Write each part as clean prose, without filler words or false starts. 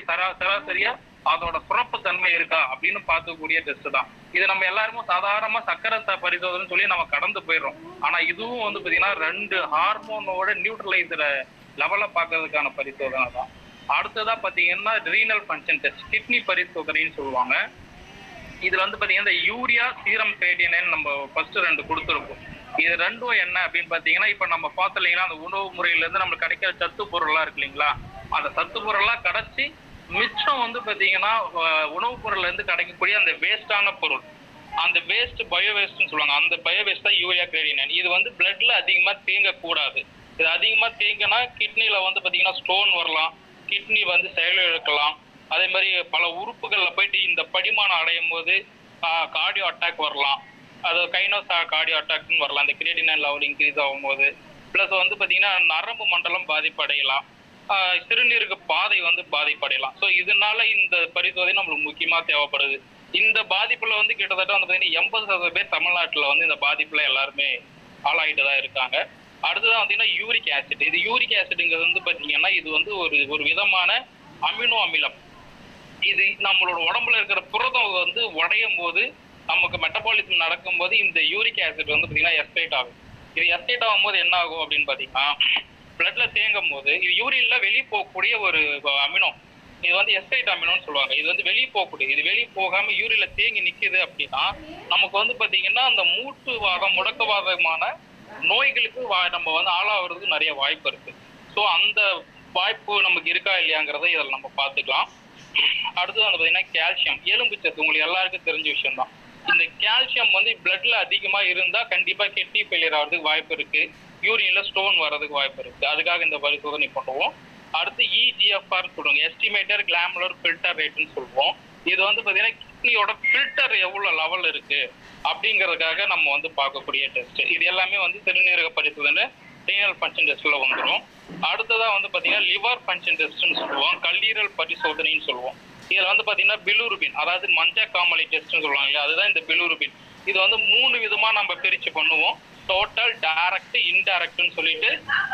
சராசரியா அதோட சுரப்பு தன்மை இருக்கா அப்படின்னு பார்க்கக்கூடிய டெஸ்ட் தான். இது நம்ம எல்லாருமே சாதாரணமா சக்கரை பரிசோதனை சொல்லி நம்ம கடந்து போயிடுறோம். ஆனா இதுவும் வந்து பாத்தீங்கன்னா 2 ஹார்மோனோட நியூட்ரலைசர லெவல பாக்குறதுக்கான பரிசோதனை தான். அடுத்ததா பாத்தீங்கன்னா ரீனல் ஃபங்க்ஷன் டெஸ்ட், கிட்னி பரிசோதனைன்னு சொல்லுவாங்க. இதுல வந்து பாத்தீங்கன்னா இந்த யூரியா சீரம் கிரியேட்டினின் நம்ம ஃபர்ஸ்ட் 2 கொடுத்துருக்கோம். இது ரெண்டும் என்ன அப்படின்னு பாத்தீங்கன்னா, இப்ப நம்ம பார்த்தோம் இல்லைங்களா, அந்த உணவு முறையில இருந்து நம்மளுக்கு கிடைக்கிற சத்து பொருள்லாம் இருக்கு இல்லைங்களா, அந்த சத்து பொருள்லாம் கிடைச்சி மிச்சம் வந்து பாத்தீங்கன்னா உணவுப் பொருள்ல இருந்து கிடைக்கக்கூடிய அந்த வேஸ்டான பொருள், அந்த வேஸ்ட் பயோ வேஸ்ட்னு சொல்லுவாங்க. அந்த பயோ வேஸ்ட் தான் யூரியா கிரியேட்டினின். இது வந்து பிளட்ல அதிகமா தேங்க கூடாது. இது அதிகமா தேங்கினா கிட்னில வந்து பாத்தீங்கன்னா ஸ்டோன் வரலாம், கிட்னி வந்து செயலிழக்கலாம். அதே மாதிரி பல உறுப்புகள்ல போயிட்டு இந்த படிமானம் அடையும் போது கார்டியோ அட்டாக் வரலாம். அது கைனோஸ் கார்டியோ அட்டாக்னு வரலாம் அந்த கிரியேட்டினின் லெவல் இன்க்ரீஸ் ஆகும்போது. பிளஸ் வந்து பாத்தீங்கன்னா நரம்பு மண்டலம் பாதிப்படையலாம், சிறுநீருக்கு பாதை வந்து பாதிப்படையலாம். ஸோ இதனால இந்த பரிசோதனை நம்மளுக்கு முக்கியமா தேவைப்படுது. இந்த பாதிப்புல வந்து கிட்டத்தட்ட வந்து பாத்தீங்கன்னா 80% பேர் தமிழ்நாட்டுல வந்து இந்த பாதிப்புல எல்லாருமே ஆளாயிட்டு தான் இருக்காங்க. அடுத்ததான் பார்த்தீங்கன்னா யூரிக் ஆசிட். இது யூரிக் ஆசிட்ங்கிறது வந்து பாத்தீங்கன்னா இது வந்து ஒரு விதமான அமினோ அமிலம். இது நம்மளோட உடம்புல இருக்கிற புரதம் வந்து உடையும் போது, நமக்கு மெட்டபாலிசம் நடக்கும்போது இந்த யூரிக் ஆசிட் வந்து பாத்தீங்கன்னா எஸ்டேட் ஆகும். இது எஸ்டேட் ஆகும்போது என்ன ஆகும் அப்படின்னு பாத்தீங்கன்னா, பிளட்ல தேங்கும் போது இது யூரின்ல வெளியே போகக்கூடிய ஒரு அமினோ. இது வந்து எஸ்டேட் அமினோன்னு சொல்லுவாங்க. இது வந்து வெளியே போகக்கூடிய, இது வெளியே போகாம யூரின்ல தேங்கி நிக்குது அப்படின்னா நமக்கு வந்து பாத்தீங்கன்னா அந்த மூட்டுவாதம் முடக்கவாதமான நோய்களுக்கு நம்ம வந்து ஆளாகிறதுக்கு நிறைய வாய்ப்பு இருக்கு. ஸோ அந்த வாய்ப்பு நமக்கு இருக்கா இல்லையாங்கிறத இதில் நம்ம பார்த்துக்கலாம். அடுத்தது வந்து பாத்தீங்கன்னா கால்சியம், எலும்பு சத்து. உங்களுக்கு எல்லாருக்கும் தெரிஞ்ச விஷயம் தான். இந்த கால்சியம் வந்து பிளட்ல அதிகமா இருந்தா கண்டிப்பா கிட்னி ஃபெயிலியர் ஆகிறதுக்கு வாய்ப்பு இருக்கு, யூரின்ல ஸ்டோன் வர்றதுக்கு வாய்ப்பு இருக்கு. அதுக்காக இந்த பரிசோதனை பண்ணுவோம். அடுத்து இஜிஎஃப்ஆர் சொல்லுவாங்க, எஸ்டிமேட்டர் கிளாமுலர் ஃபில்டர் ரேட்னு சொல்லுவோம். இது வந்து பாத்தீங்கன்னா கிட்னியோட ஃபில்டர் எவ்வளவு லெவல் இருக்கு அப்படிங்கிறதுக்காக நம்ம வந்து பார்க்கக்கூடிய டெஸ்ட். இது எல்லாமே வந்து சிறுநீரக பரிசோதனை ரீனல் ஃபங்க்ஷன் டெஸ்ட்ல வந்துடும். அடுத்ததா வந்து பாத்தீங்கன்னா லிவர் ஃபங்க்ஷன் டெஸ்ட்னு சொல்லுவோம், கல்லீரல் பரிசோதனைன்னு சொல்லுவோம். இதுல வந்து பாத்தீங்கன்னா பிலுருபின், அதாவது மஞ்சக்காமலை டெஸ்ட்னு சொல்லுவாங்க இல்லையா, அதுதான் இந்த பிலுருபின். இது வந்து 3 விதமா நம்ம பிரிச்சு பண்ணுவோம். டோட்டல், டைரக்ட், இன்டைரக்ட்னு சொல்லிட்டு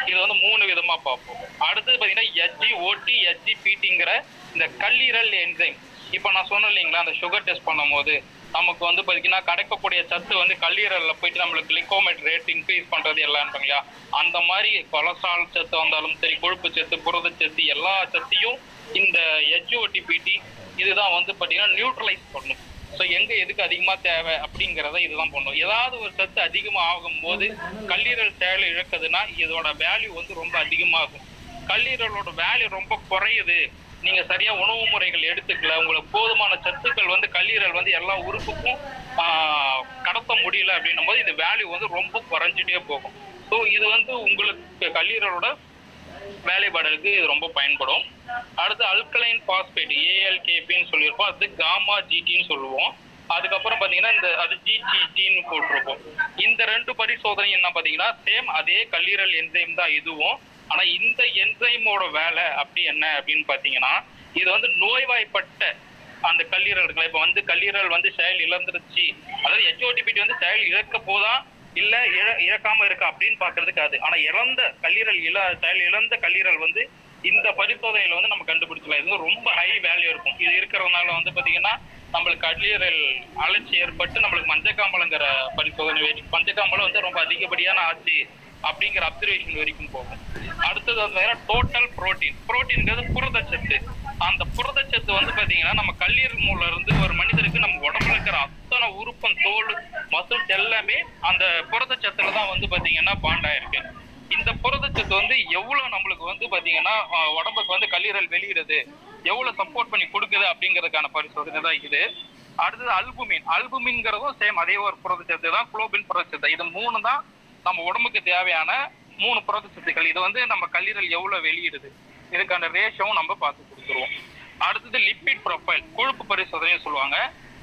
இது வந்து 3 விதமா பார்ப்போம். அடுத்தது பாத்தீங்கன்னா எஸ்ஜிஓடி எஸ்ஜிபிடிங்கிற இந்த கல்லீரல் என்சைம். இப்ப நான் சொன்னேன் இல்லைங்களா, அந்த சுகர் டெஸ்ட் பண்ணும் போது நமக்கு வந்து பாத்தீங்கன்னா கிடைக்கக்கூடிய சத்து வந்து கல்லீரல்ல போயிட்டு நம்மளுக்கு கிளிகோமேட் ரேட் இன்க்ரீஸ் பண்றது எல்லாம் இல்லையா, அந்த மாதிரி கொலஸ்ட்ரால் சத்து வந்தாலும் சரி, கொழுப்பு சத்து, புரத சத்து, எல்லா சத்தையும் இந்த எஸ்ஜிஓடிபிடி இதுதான் வந்து பாத்தீங்கன்னா நியூட்ரலைஸ் பண்ணும். ஸோ எங்க எதுக்கு அதிகமா தேவை அப்படிங்கிறத இதுதான் பண்ணும். ஏதாவது ஒரு சத்து அதிகமா ஆகும் போது கல்லீரல் செயல் இழக்குதுன்னா இதோட வேல்யூ வந்து ரொம்ப அதிகமாகும். கல்லீரலோட வேல்யூ ரொம்ப குறையுது, நீங்க சரியா உணவு முறைகள் எடுத்துக்கல, உங்களுக்கு போதுமான சத்துக்கள் வந்து கல்லீரல் வந்து எல்லா உறுப்புக்கும் கடத்த முடியல அப்படின்னும் போது இந்த வேல்யூ வந்து ரொம்ப குறைஞ்சிட்டே போகும். ஸோ இது வந்து உங்களுக்கு கல்லீரலோட வேலைப்பாடுகளுக்கு இது ரொம்ப பயன்படும். அடுத்து அல்கலைன் பாஸ்பேட், ஏஎல்கேபின்னு சொல்லியிருப்போம், அது காமா ஜிடின்னு சொல்லுவோம். அதுக்கப்புறம் பாத்தீங்கன்னா இந்த அது ஜிடின்னு போட்டிருப்போம். இந்த 2 பரிசோதனை என்ன பாத்தீங்கன்னா சேம் அதே கல்லீரல் என்சைம் தான் இதுவும். ஆனா இந்த என்சைமோட வேலை அப்படி என்ன அப்படின்னு பாத்தீங்கன்னா, இது வந்து நோய்வாய்ப்பட்ட அந்த கல்லீரல் இருக்குல்ல, இப்ப வந்து கல்லீரல் வந்து செயல் இழந்துருச்சு, அதாவது எச்ஓடிபிடி வந்து செயல் இழக்க போதா இல்ல இழக்காம இருக்கா அப்படின்னு பாக்குறதுக்கு அது. ஆனா இழந்த கல்லீரல் செயல் இழந்த கல்லீரல் வந்து இந்த பரிசோதனையில வந்து நம்ம கண்டுபிடிச்சலாம். இது ரொம்ப ஹை வேல்யூ இருக்கும். இது இருக்கிறதுனால வந்து பாத்தீங்கன்னா நம்மளுக்கு கல்லீரல் அலர்ச்சி ஏற்பட்டு நம்மளுக்கு மஞ்சக்காமலங்கிற பரிசோதனை, மஞ்சக்காமலம் வந்து ரொம்ப அதிகப்படியான ஆச்சு அப்படிங்கிற அப்சர்வேஷன் வரைக்கும் போகும். அடுத்தது வந்து டோட்டல் புரோட்டீன். புரோட்டீன்ங்கிறது புரதச்சத்து. அந்த புரதச்சத்து வந்து பாத்தீங்கன்னா நம்ம கல்லீரல் மூலம் இருந்து ஒரு மனிதருக்கு நம்ம உடம்புல இருக்கிற அத்தனை உறுப்பம், தோல், மசில்ஸ் எல்லாமே அந்த புரதச்சத்துல தான் வந்து பாத்தீங்கன்னா பாண்டாயிருக்கு. இந்த புரதச்சத்து வந்து எவ்வளவு நம்மளுக்கு வந்து பாத்தீங்கன்னா உடம்புக்கு வந்து கல்லீரல் வெளியிடுது, எவ்வளவு சப்போர்ட் பண்ணி கொடுக்குது அப்படிங்கிறதுக்கான பரிசோதனை தான் இது. அடுத்தது அல்புமின். அல்புமின்ங்கிறதும் சேம் அதே ஒரு புரதச்சத்து தான், குளோபின் புரதச்சத்து. இது 3 தான் நம்ம உடம்புக்கு தேவையான 3 புரதச்சத்துக்கள். இது வந்து நம்ம கல்லீரல் எவ்வளவு வெளியிடுது, இதுக்கான ரேஷியோவும் நம்ம பார்த்து கொடுத்துருவோம். அடுத்தது லிப்பிட் ப்ரொஃபைல், கொழுப்பு பரிசோதனைன்னு சொல்லுவாங்க.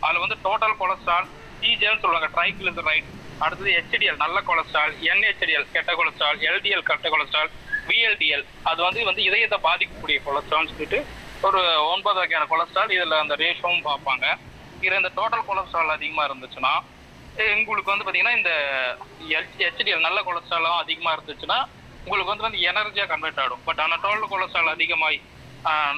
அதுல வந்து டோட்டல் கொலஸ்ட்ரால், டிஜிஎல் சொல்லுவாங்க, ட்ரைகிளிசரைட். அடுத்தது ஹெச்டிஎல் நல்ல கொலஸ்ட்ரால், என்ஹெச்டிஎல் கெட்ட கொலஸ்ட்ரால், எல்டிஎல் கெட்ட கொலஸ்ட்ரால், விஎல்டிஎல் அது வந்து இதயத்தை பாதிக்கக்கூடிய கொலஸ்ட்ரால்னு சொல்லிட்டு ஒரு 9 வகையான கொலஸ்ட்ரால். இதுல அந்த ரேஷியோவும் பார்ப்பாங்க. இதுல இந்த டோட்டல் கொலஸ்ட்ரால் அதிகமா இருந்துச்சுன்னா உங்களுக்கு வந்து பாத்தீங்கன்னா இந்த ஹெச்டிஎல் நல்ல கொலஸ்ட்ராலும் அதிகமா இருந்துச்சுன்னா உங்களுக்கு வந்து எனர்ஜியா கன்வெர்ட் ஆகும். பட் ஆனா டோட்டல் கொலஸ்ட்ரால் அதிகமாகி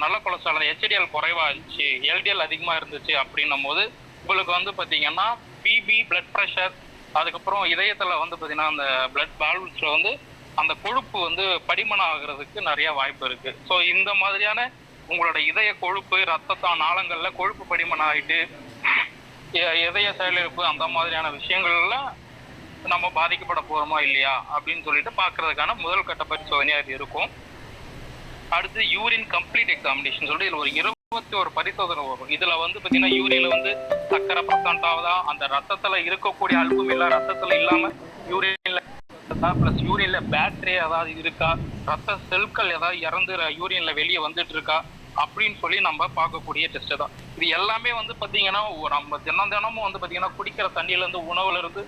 நல்ல கொலஸ்ட்ரால் ஹெச்டிஎல் குறைவா இருந்துச்சு, எல்டிஎல் அதிகமா இருந்துச்சு அப்படின்னும் போது உங்களுக்கு வந்து பார்த்தீங்கன்னா பிபி, பிளட் ப்ரெஷர், அதுக்கப்புறம் இதயத்துல வந்து பார்த்தீங்கன்னா அந்த பிளட் வால்வ்ஸ்ல வந்து அந்த கொழுப்பு வந்து படிமனம் ஆகிறதுக்கு நிறைய வாய்ப்பு இருக்கு. ஸோ இந்த மாதிரியான உங்களோட இதய கொழுப்பு, ரத்தத்தா நாளங்கள்ல கொழுப்பு படிமனம் ஆகிட்டு இதய செயலிழப்பு அந்த மாதிரியான விஷயங்கள்ல நம்ம பாதிக்கப்பட போறோமா இல்லையா அப்படின்னு சொல்லிட்டு பாக்குறதுக்கான முதல் கட்ட பரிசோதனையா இது இருக்கும். அடுத்து யூரின் கம்ப்ளீட் எக்ஸாமினேஷன் சொல்லிட்டு இதுல ஒரு 21 பரிசோதனை வரும். இதுல வந்து பாத்தீங்கன்னா யூரின்ல வந்து சக்கரை பர்சன்ட் ஆகுதா, அந்த ரத்தத்துல இருக்கக்கூடிய அல்புமில்லா ரத்தத்துல இல்லாம யூரின்ல பிளஸ் யூரின்ல பேட்டரி ஏதாவது இருக்கா, ரத்த செல்கள் ஏதாவது இறந்து யூரின்ல வெளியே வந்துட்டு இருக்கா அப்படின்னு சொல்லி நம்ம பார்க்கக்கூடிய டெஸ்ட் தான். இது எல்லாமே வந்து பாத்தீங்கன்னா நம்ம தினமும் வந்து பாத்தீங்கன்னா குடிக்கிற தண்ணியில இருந்து உணவுல இருந்து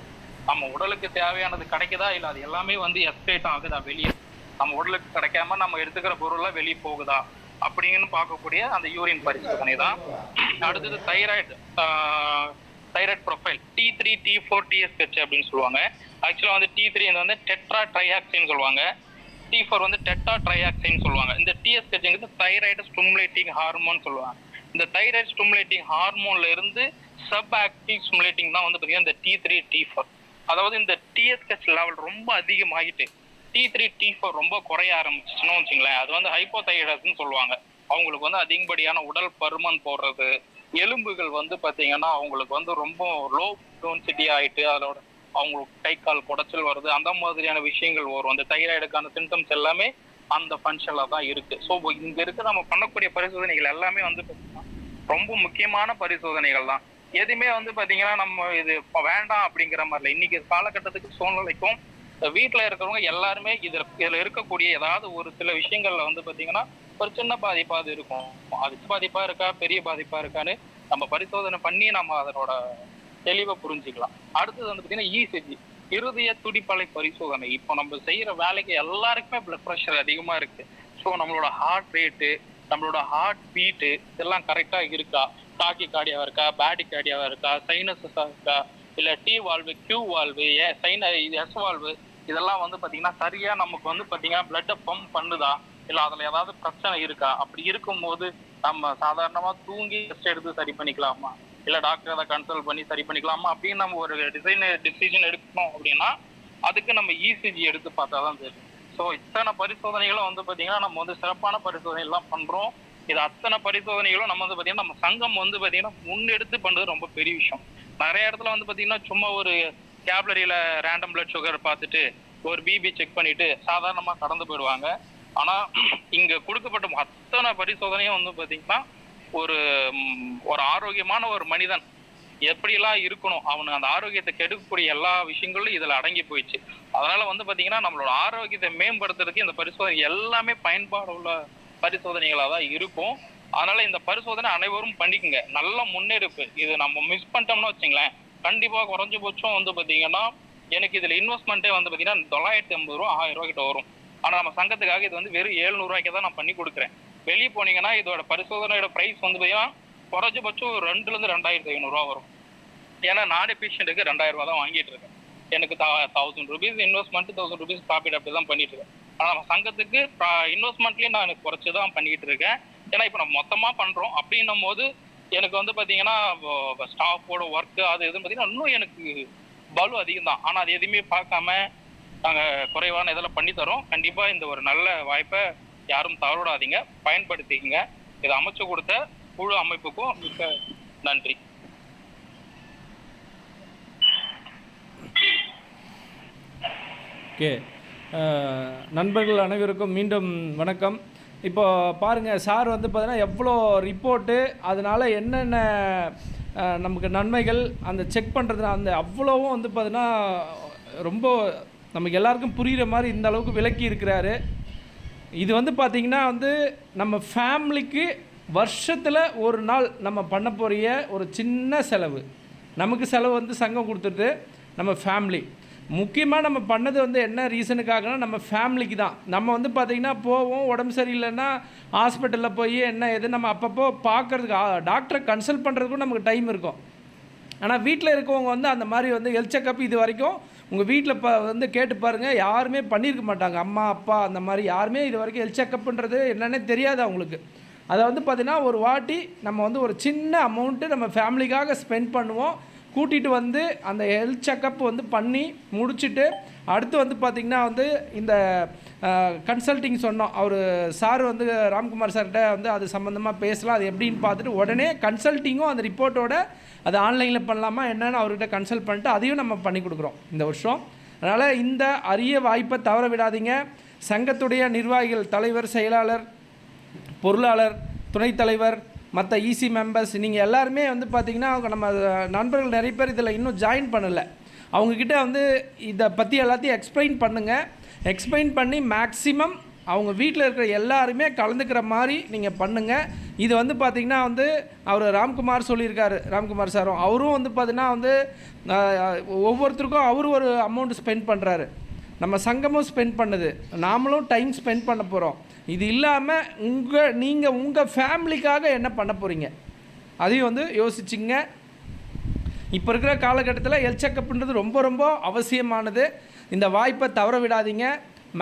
நம்ம உடலுக்கு தேவையானது கிடைக்குதா இல்ல அது எல்லாமே வந்து எஸ்கேட் ஆகுதா வெளியே, நம்ம உடலுக்கு கிடைக்காம நம்ம எடுத்துக்கிற பொருள்லாம் வெளியே போகுதா அப்படின்னு பார்க்கக்கூடிய அந்த யூரின் பரிசோதனை தான். அடுத்தது thyroid profile T3, T4, TSH அப்படின்னு சொல்லுவாங்க. ஆக்சுவலா வந்து T3 வந்து டெட்ரா ட்ரையாக்சின் சொல்லுவாங்க, T4 வந்து டெட்டா ட்ரையாக்சின் சொல்லுவாங்க. இந்த TSH தைராய்டு ஸ்டிமுலேட்டிங் ஹார்மோன் சொல்லுவாங்க. இந்த தைராய்டு ஸ்டிமுலேட்டிங் ஹார்மோன்ல இருந்து சப் ஆக்டிவ் ஸ்டிமுலேட்டிங் தான் வந்து பார்த்தீங்கன்னா இந்த T3, T4. அதாவது இந்த TSH லெவல் ரொம்ப அதிகமாகிட்டு T3, T4 ரொம்ப குறைய ஆரம்பிச்சுன்னு வச்சுங்களேன், அது வந்து ஹைப்போதைராய்டுன்னு சொல்லுவாங்க. அவங்களுக்கு வந்து அதிகப்படியான உடல் பருமன் போடுறது, எலும்புகள் வந்து பார்த்தீங்கன்னா அவங்களுக்கு வந்து ரொம்ப லோ டோன்சிட்டி ஆகிட்டு அதோட அவங்களுக்கு கை கால் குடைச்சல் வருது, அந்த மாதிரியான விஷயங்கள் வரும். அந்த தைராய்டுக்கான சிம்டம்ஸ் எல்லாமே அந்த ஃபங்க்ஷன்ல தான் இருக்கு. ஸோ இங்க இருக்க நம்ம பண்ணக்கூடிய பரிசோதனைகள் எல்லாமே வந்து பார்த்தீங்கன்னா ரொம்ப முக்கியமான பரிசோதனைகள் தான். எதுவுமே வந்து பாத்தீங்கன்னா நம்ம இது வேண்டாம் அப்படிங்கிற மாதிரி இல்லை. இன்னைக்கு காலகட்டத்துக்கு சூழ்நிலைக்கும் வீட்டுல இருக்கிறவங்க எல்லாருமே இதுல இருக்கக்கூடிய ஏதாவது ஒரு சில விஷயங்கள்ல வந்து பாத்தீங்கன்னா ஒரு சின்ன பாதிப்பாது இருக்கும். அது பாதிப்பா இருக்கா பெரிய பாதிப்பா இருக்கான்னு நம்ம பரிசோதனை பண்ணி நம்ம அதனோட தெளிவை புரிஞ்சுக்கலாம். அடுத்தது வந்து பாத்தீங்கன்னா இசிஜி, இருதய துடிப்பலை பரிசோதனை. இப்போ நம்ம செய்யற வேலைக்கு எல்லாருக்குமே பிளட் ப்ரெஷர் அதிகமா இருக்கு. ஸோ நம்மளோட ஹார்ட் ரேட்டு, நம்மளோட ஹார்ட் பீட்டு இதெல்லாம் கரெக்டா இருக்கா, டாக்கி கார்டியாவா இருக்கா, பேடி கார்டியாவா இருக்கா, சைனஸஸா இருக்கா, இல்ல T valve, Q valve, S valve, இதெல்லாம் வந்து பாத்தீங்கன்னா சரியா நமக்கு வந்து பாத்தீங்கன்னா பிளட்டை பம்ப் பண்ணுதா, இல்ல அதுல ஏதாவது பிரச்சனை இருக்கா, அப்படி இருக்கும்போது நம்ம சாதாரணமா தூங்கி டெஸ்ட் எடுத்து சரி பண்ணிக்கலாமா, இல்ல டாக்டர் அதை கன்சல்ட் பண்ணி சரி பண்ணிக்கலாமா அப்படின்னு நம்ம ஒரு டிசிஷன் எடுக்கணும் அப்படின்னா அதுக்கு நம்ம இசிஜி எடுத்து பார்த்தாதான் தெரியும். ஸோ இத்தனை பரிசோதனைகளும் வந்து பாத்தீங்கன்னா நம்ம வந்து சிறப்பான பரிசோதனை எல்லாம் பண்றோம். இது அத்தனை பரிசோதனைகளும் நம்ம வந்து பாத்தீங்கன்னா நம்ம சங்கம் வந்து பாத்தீங்கன்னா முன்னெடுத்து பண்றது ரொம்ப பெரிய விஷயம். நிறைய இடத்துல வந்து பாத்தீங்கன்னா சும்மா ஒரு கேப்லரியில ரேண்டம் பிளட் சுகர் பார்த்துட்டு ஒரு பிபி செக் பண்ணிட்டு சாதாரணமா கடந்து போயிடுவாங்க. ஆனா இங்க கொடுக்கப்பட்ட அத்தனை பரிசோதனையும் வந்து பாத்தீங்கன்னா ஒரு ஒரு ஆரோக்கியமான ஒரு மனிதன் எப்படியெல்லாம் இருக்கணும், அவனு அந்த ஆரோக்கியத்தை கெடுக்கக்கூடிய எல்லா விஷயங்களும் இதுல அடங்கி போயிடுச்சு. அதனால வந்து பாத்தீங்கன்னா நம்மளோட ஆரோக்கியத்தை மேம்படுத்துறதுக்கு இந்த பரிசோதனை எல்லாமே பயன்பாடு உள்ள பரிசோதனைகளா தான் இருக்கும். அதனால இந்த பரிசோதனை அனைவரும் பண்ணிக்கங்க. நல்ல முன்னெடுப்பு. இது நம்ம மிஸ் பண்ணிட்டோம்னு வச்சுங்களேன், கண்டிப்பா குறைஞ்சபட்சம் வந்து பாத்தீங்கன்னா எனக்கு இதுல இன்வெஸ்ட்மெண்ட்டே வந்து பாத்தீங்கன்னா 950 ரூபா 1000 ரூபாய் கிட்ட வரும். ஆனா நம்ம சங்கத்துக்காக இது வந்து வெறும் 700 ரூபாய்க்கு தான் நான் பண்ணி கொடுக்குறேன். வெளியே போனீங்கன்னா இதோட பரிசோதனையோட பிரைஸ் வந்து பாத்தீங்கன்னா குறைஞ்சபட்சம் 2ல இருந்து 2500 ரூபா வரும். ஏன்னா நானே பேஷண்ட்டுக்கு 2000 ரூபா தான் வாங்கிட்டு இருக்கேன். எனக்கு 1000 rupees இன்வெஸ்ட்மெண்ட் 1000 rupees ப்ராஃபிட் அப்படி தான் பண்ணிட்டு இருக்கேன். ஆனா நம்ம சங்கத்துக்கு இன்வெஸ்ட்மெண்ட்லயும் நான் எனக்கு குறைச்சு தான் பண்ணிட்டு இருக்கேன். ஏன்னா இப்போ நம்ம மொத்தமா பண்றோம் அப்படின்னும் போது எனக்கு வந்து பாத்தீங்கன்னா ஸ்டாஃபோட ஒர்க் அது எதுவும் பாத்தீங்கன்னா இன்னும் எனக்கு பலு அதிகம் தான். ஆனா அது எதுவுமே பார்க்காம நாங்க குறைவான இதெல்லாம் பண்ணி தரோம். கண்டிப்பா இந்த ஒரு நல்ல வாய்ப்பை யாரும் தவறவிடாதீங்க, பயன்படுத்திக்கங்க. இதை அமைச்சு கொடுத்த குழு அமைப்புக்கும் மிக்க நன்றி. ஓகே, நண்பர்கள் அனைவருக்கும் மீண்டும் வணக்கம். இப்போ பாருங்கள், சார் வந்து பார்த்தீங்கன்னா எவ்வளோ ரிப்போர்ட்டு, அதனால் என்னென்ன நமக்கு நன்மைகள் அந்த செக் பண்ணுறது அந்த அவ்வளோவும் வந்து பார்த்தீங்கன்னா ரொம்ப நமக்கு எல்லாருக்கும் புரிகிற மாதிரி இந்த அளவுக்கு விளக்கி இருக்கிறாரு. இது வந்து பார்த்திங்கன்னா வந்து நம்ம ஃபேமிலிக்கு வருஷத்தில் ஒரு நாள் நம்ம பண்ண போகிற ஒரு சின்ன செலவு, நமக்கு செலவு வந்து சங்கம் கொடுத்துட்டு நம்ம ஃபேமிலி முக்கியமாக நம்ம பண்ணது வந்து என்ன ரீசனுக்காகனா நம்ம ஃபேமிலிக்கு தான். நம்ம வந்து பார்த்திங்கன்னா போவோம், உடம்பு சரியில்லைன்னா ஹாஸ்பிட்டலில் போய் என்ன எது நம்ம அப்பப்போ பார்க்குறதுக்கு டாக்டரை கன்சல்ட் பண்ணுறதுக்கும் நமக்கு டைம் இருக்கும். ஆனால் வீட்டில் இருக்கவங்க வந்து அந்த மாதிரி வந்து ஹெல்த் செக்கப் இது வரைக்கும் உங்கள் வீட்டில் வந்து கேட்டு பாருங்கள், யாருமே பண்ணியிருக்க மாட்டாங்க. அம்மா அப்பா அந்த மாதிரி யாருமே இது வரைக்கும் ஹெல்த் செக்கப்புன்றது என்னென்னே தெரியாது அவங்களுக்கு. அதை வந்து பார்த்திங்கன்னா ஒரு வாட்டி நம்ம வந்து ஒரு சின்ன அமௌண்ட்டு நம்ம ஃபேமிலிக்காக ஸ்பெண்ட் பண்ணுவோம். கூட்டிகிட்டு வந்து அந்த ஹெல்த் செக்கப் வந்து பண்ணி முடிச்சுட்டு அடுத்து வந்து பார்த்திங்கன்னா வந்து இந்த கன்சல்ட்டிங் சொன்னோம். அவர் சார் வந்து ராம்குமார் சார்கிட்ட வந்து அது சம்மந்தமாக பேசலாம், அது எப்படின்னு பார்த்துட்டு உடனே கன்சல்ட்டிங்கும் அந்த ரிப்போர்ட்டோட அது ஆன்லைனில் பண்ணலாமா என்னென்னு அவர்கிட்ட கன்சல்ட் பண்ணிட்டு அதையும் நம்ம பண்ணி கொடுக்குறோம் இந்த வருஷம். அதனால் இந்த அரிய வாய்ப்பை தவற விடாதீங்க. சங்கத்துடைய நிர்வாகிகள், தலைவர், செயலாளர், பொருளாளர், துணைத் தலைவர், மற்ற இசி மெம்பர்ஸ், நீங்கள் எல்லாருமே வந்து பார்த்திங்கன்னா நம்ம நண்பர்கள் நிறைய பேர் இதில் இன்னும் ஜாயின் பண்ணலை. அவங்கக்கிட்ட வந்து இதை பற்றி எல்லாத்தையும் எக்ஸ்பிளைன் பண்ணுங்கள். எக்ஸ்பிளைன் பண்ணி மேக்ஸிமம் அவங்க வீட்டில் இருக்கிற எல்லாருமே கலந்துக்கிற மாதிரி நீங்கள் பண்ணுங்கள். இது வந்து பார்த்திங்கன்னா வந்து அவர் ராம்குமார் சொல்லியிருக்காரு, ராம்குமார் சாரும் அவரும் வந்து பார்த்திங்கன்னா வந்து ஒவ்வொருத்தருக்கும் அவர் ஒரு அமௌண்ட் ஸ்பெண்ட் பண்ணுறாரு, நம்ம சங்கமும் ஸ்பெண்ட் பண்ணுது, நாமளும் டைம் ஸ்பெண்ட் பண்ண போகிறோம். இது இல்லாமல் நீங்கள் உங்கள் ஃபேமிலிக்காக என்ன பண்ண போகிறீங்க அதையும் வந்து யோசிச்சிங்க. இப்போ இருக்கிற காலகட்டத்தில் ஹெல்த் செக்கப்ன்றது ரொம்ப ரொம்ப அவசியமானது. இந்த வாய்ப்பை தவற விடாதீங்க.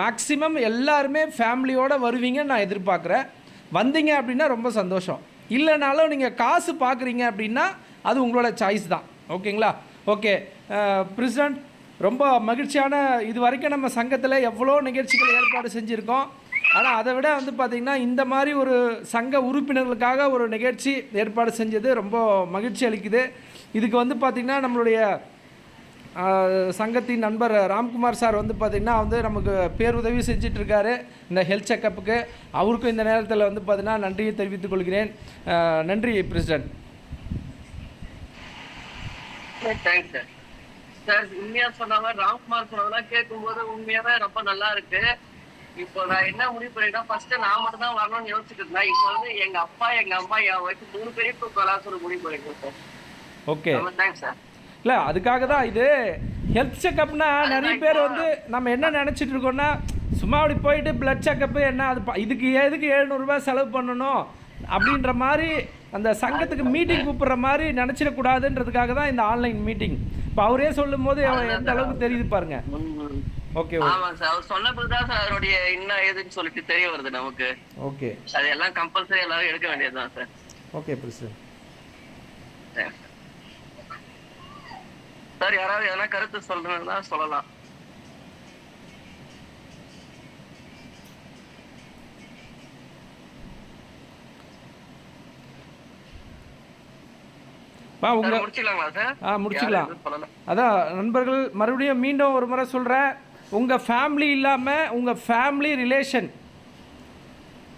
மேக்ஸிமம் எல்லாருமே ஃபேமிலியோடு வருவீங்கன்னு நான் எதிர்பார்க்குறேன். வந்தீங்க அப்படின்னா ரொம்ப சந்தோஷம். இல்லைனாலும் நீங்கள் காசு பார்க்குறீங்க அப்படின்னா அது உங்களோட சாய்ஸ் தான். ஓகேங்களா? ஓகே பிரசிடெண்ட், ரொம்ப மகிழ்ச்சியான இது வரைக்கும் நம்ம சங்கத்தில் எவ்வளோ நிகழ்ச்சிகள் ஏற்பாடு செஞ்சுருக்கோம். ஆனால் அதை விட வந்து பார்த்திங்கன்னா இந்த மாதிரி ஒரு சங்க உறுப்பினர்களுக்காக ஒரு நிகழ்ச்சி ஏற்பாடு செஞ்சது ரொம்ப மகிழ்ச்சி அளிக்குது. இதுக்கு வந்து பார்த்திங்கன்னா நம்மளுடைய சங்கத்தின் நண்பர் ராம்குமார் சார் வந்து பார்த்திங்கன்னா வந்து நமக்கு பேருதவி செஞ்சிட்ருக்காரு இந்த ஹெல்த் செக்கப்புக்கு. அவருக்கும் இந்த நேரத்தில் வந்து பார்த்திங்கன்னா நன்றியை தெரிவித்துக் கொள்கிறேன். நன்றி பிரசிடென்ட். Thanks sir. சார் உண்மையாக சொன்னாங்க, ராம்குமார் சொன்னதெல்லாம் கேட்கும்போது உண்மையாகவே ரொம்ப நல்லா இருக்கு. இப்போ நான் என்ன முடிவு பண்ணிட்டேன், ஃபர்ஸ்ட் நான் மட்டும் தான் வரணும்னு யோசிச்சுட்டு இருந்தேன். இப்போ வந்து எங்க அப்பா, எங்க அம்மா, என் வயசு 3 பேரையும் கூப்பிடலாம் சொல்லி முடிவு பண்ணிருக்கேன் சார். Okay, thanks sir. இல்லை அதுக்காக தான் இது ஹெல்த் செக்கப்னா நிறைய பேர் வந்து நம்ம என்ன நினச்சிட்டு இருக்கோம்னா சும்மா அப்படி போயிட்டு பிளட் செக்கப்பு என்ன அது இதுக்கு எதுக்கு 700 ரூபாய் செலவு பண்ணணும் அப்படின்ற மாதிரி அந்த சங்கத்துக்கு மீட்டிங் கூப்பிட்ற மாதிரி நினச்சிடக்கூடாதுன்றதுக்காக தான் இந்த ஆன்லைன் மீட்டிங். இப்போ அவரே சொல்லும் போது எந்த அளவுக்கு தெரியுது பாருங்க. ஓகே, ஆமாங்க சார். அவர் சொன்ன பிறகுதான் சார் அவருடைய என்ன ஏதுன்னு சொல்லிட்டு தெரிய வருது நமக்கு. ஓகே, அது எல்லாம் கம்பல்சரி எல்லாரும் எடுக்க வேண்டியதுதான் சார். Okay president. சார் யாராவது எதனா கருத்து சொல்றதுன்னா சொல்லலாம். முடிச்சுக்கலாங்களா சார்? முடிச்சுக்கலாம். அதான் நண்பர்கள், மறுபடியும் மீண்டும் ஒரு முறை சொல்கிறேன், உங்கள் ஃபேமிலி இல்லாமல் உங்கள் ஃபேமிலி ரிலேஷன்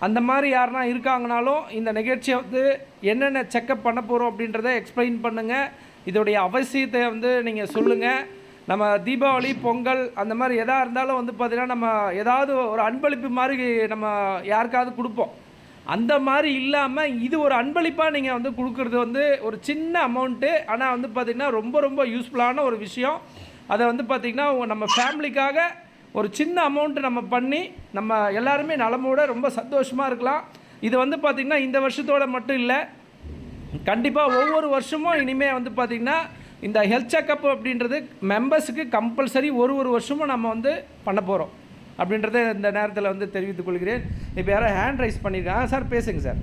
அந்த மாதிரி யாருனா இருக்காங்கனாலும் இந்த நிகழ்ச்சியை வந்து என்னென்ன செக்கப் பண்ண போகிறோம் அப்படின்றத எக்ஸ்பிளைன் பண்ணுங்கள். இதோடைய அவசியத்தை வந்து நீங்கள் சொல்லுங்கள். நம்ம தீபாவளி, பொங்கல் அந்த மாதிரி எதாக இருந்தாலும் வந்து பார்த்திங்கன்னா நம்ம ஏதாவது ஒரு அன்பளிப்பு மாதிரி நம்ம யாருக்காவது கொடுப்போம். அந்த மாதிரி இல்லாமல் இது ஒரு அன்பளிப்பாக நீங்கள் வந்து கொடுக்குறது வந்து ஒரு சின்ன அமௌண்ட்டு, ஆனால் வந்து பார்த்திங்கன்னா ரொம்ப ரொம்ப யூஸ்ஃபுல்லான ஒரு விஷயம். அதை வந்து பார்த்திங்கன்னா நம்ம ஃபேமிலிக்காக ஒரு சின்ன அமௌண்ட்டு நம்ம பண்ணி நம்ம எல்லாருமே நலமோடு ரொம்ப சந்தோஷமாக இருக்கலாம். இது வந்து பார்த்திங்கன்னா இந்த வருஷத்தோடு மட்டும் இல்லை, கண்டிப்பாக ஒவ்வொரு வருஷமும் இனிமேல் வந்து பார்த்திங்கன்னா இந்த ஹெல்த் செக்கப் அப்படின்றது மெம்பர்ஸுக்கு கம்பல்சரி ஒரு வருஷமும் நம்ம வந்து பண்ண போகிறோம் அப்படின்றத இந்த நேரத்தில் வந்து தெரிவித்துக் கொள்கிறேன். இப்போ யாரும் ஹேண்ட் ரைஸ் பண்ணியிருக்காங்க. சார் பேசுங்க சார்.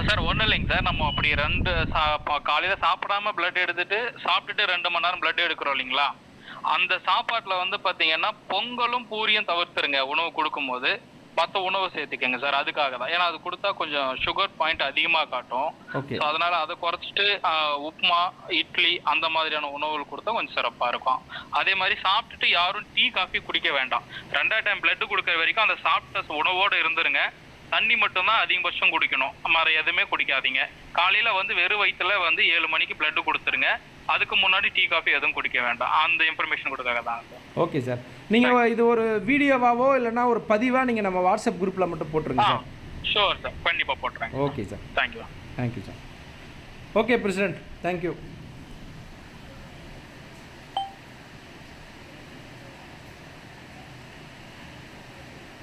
சார் ஒன்றும் இல்லைங்க சார், நம்ம அப்படி காலையில் சாப்பிடாம பிளட் எடுத்துட்டு சாப்பிட்டுட்டு 2 மணி நேரம் பிளட் எடுக்கிறோம் இல்லைங்களா, அந்த சாப்பாட்டில் வந்து பார்த்தீங்கன்னா பொங்கலும் பூரியும் தவிர்த்துருங்க உணவு கொடுக்கும்போது. மற்ற உணவு சேர்த்துக்கங்க சார். அதுக்காக தான், ஏன்னா அது கொடுத்தா கொஞ்சம் சுகர் பாயிண்ட் அதிகமாக காட்டும். ஸோ அதனால அதை குறைச்சிட்டு உப்புமா, இட்லி அந்த மாதிரியான உணவுகள் கொடுத்தா கொஞ்சம் சிறப்பாக இருக்கும். அதே மாதிரி சாப்பிட்டுட்டு யாரும் டீ காஃபி குடிக்க வேண்டாம். 2வது டைம் பிளட் கொடுக்குற வரைக்கும் அந்த சாப்பிட்ட உணவோடு இருந்துருங்க. தண்ணி மட்டும்தான் அதிகபட்சம் குடிக்கணும், மற எதுவுமே குடிக்காதீங்க. காலையில் வந்து வெறும் வயிற்றுல வந்து 7 மணிக்கு பிளட் கொடுத்துருங்க. அதுக்கு முன்னாடி டீ காஃபி எதுவும் குடிக்க வேண்டாம். அந்த இன்ஃபர்மேஷன் கொடுக்காக தான் சார். ஓகே சார், நீங்கள் இது ஒரு வீடியோவாவோ இல்லைனா ஒரு பதிவாக நீங்கள் நம்ம வாட்ஸ்அப் குரூப்பில் மட்டும் போட்டுருங்க சார். ஷோர் சார், கண்டிப்பாக போட்டுறேன். Okay sir, thank you. Thank you sir. Okay president, thank you.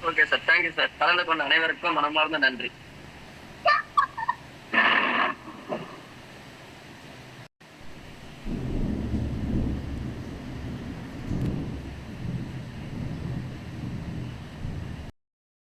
Okay sir, thank you sir. கலந்து கொண்ட அனைவருக்கும் மனமார்ந்த நன்றி.